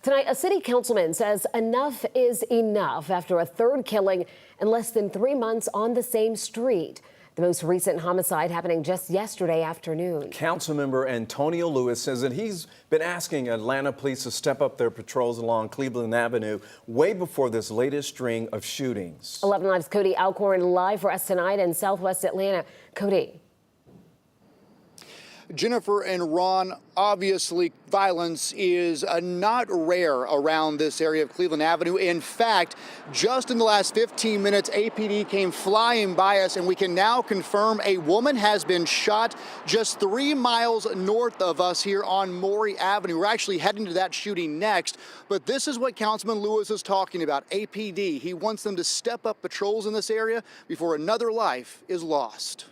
Tonight, a city councilman says enough is enough after a third killing in less than 3 months on the same street. The most recent homicide happening just yesterday afternoon. Councilmember Antonio Lewis says that he's been asking Atlanta police to step up their patrols along Cleveland Avenue way before this latest string of shootings. 11 Live's Cody Alcorn live for us tonight in Southwest Atlanta. Cody. Jennifer and Ron, obviously violence is not rare around this area of Cleveland Avenue. In fact, just in the last 15 minutes, APD came flying by us, and we can now confirm a woman has been shot just 3 miles north of us here on Maury Avenue. We're actually heading to that shooting next, but this is what Councilman Lewis is talking about, APD. He wants them to step up patrols in this area before another life is lost.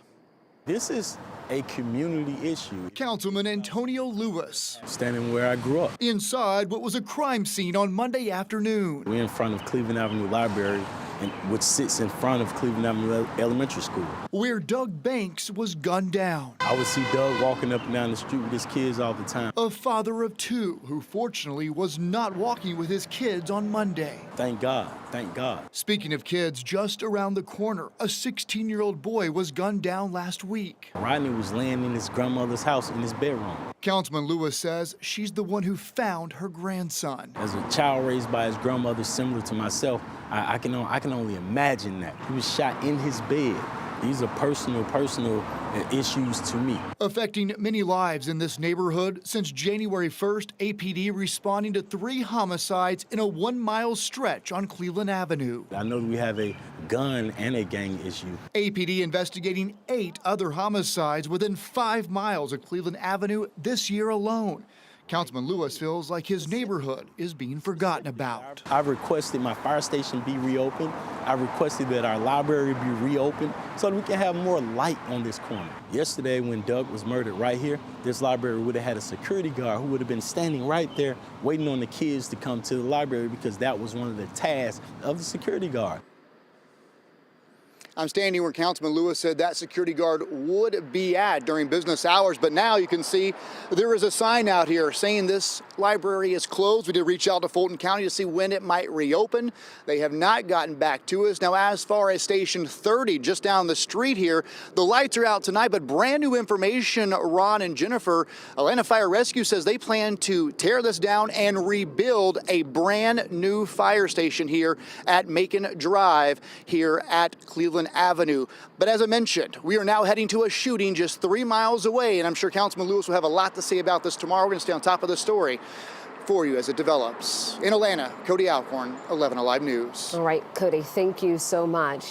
This is a community issue. Councilman Antonio Lewis. Standing where I grew up. Inside what was a crime scene on Monday afternoon. We're in front of Cleveland Avenue Library, which sits in front of Cleveland Avenue Elementary School. Where Doug Banks was gunned down. I would see Doug walking up and down the street with his kids all the time. A father of 2 who fortunately was not walking with his kids on Monday. Thank God, thank God. Speaking of kids, just around the corner, a 16-year-old boy was gunned down last week. Rodney was laying in his grandmother's house in his bedroom. Councilman Lewis says she's the one who found her grandson. As a child raised by his grandmother, similar to myself, I can only imagine that. He was shot in his bed. These are personal issues to me. Affecting many lives in this neighborhood. Since January 1st, APD responding to 3 homicides in a 1-mile stretch on Cleveland Avenue. I know that we have a gun and a gang issue. APD investigating 8 other homicides within 5 miles of Cleveland Avenue this year alone. Councilman Lewis feels like his neighborhood is being forgotten about. I've requested my fire station be reopened. I requested that our library be reopened so that we can have more light on this corner. Yesterday, when Doug was murdered right here, this library would have had a security guard who would have been standing right there waiting on the kids to come to the library, because that was one of the tasks of the security guard. I'm standing where Councilman Lewis said that security guard would be at during business hours, but now you can see there is a sign out here saying this library is closed. We did reach out to Fulton County to see when it might reopen. They have not gotten back to us. Now, as far as Station 30, just down the street here, the lights are out tonight, but brand new information, Ron and Jennifer. Atlanta Fire Rescue says they plan to tear this down and rebuild a brand new fire station here at Macon Drive here at Cleveland Avenue. But as I mentioned, we are now heading to a shooting just 3 miles away, and I'm sure Councilman Lewis will have a lot to say about this tomorrow. We're going to stay on top of the story for you as it develops. In Atlanta, Cody Alcorn, 11 Alive News. All right, Cody, thank you so much.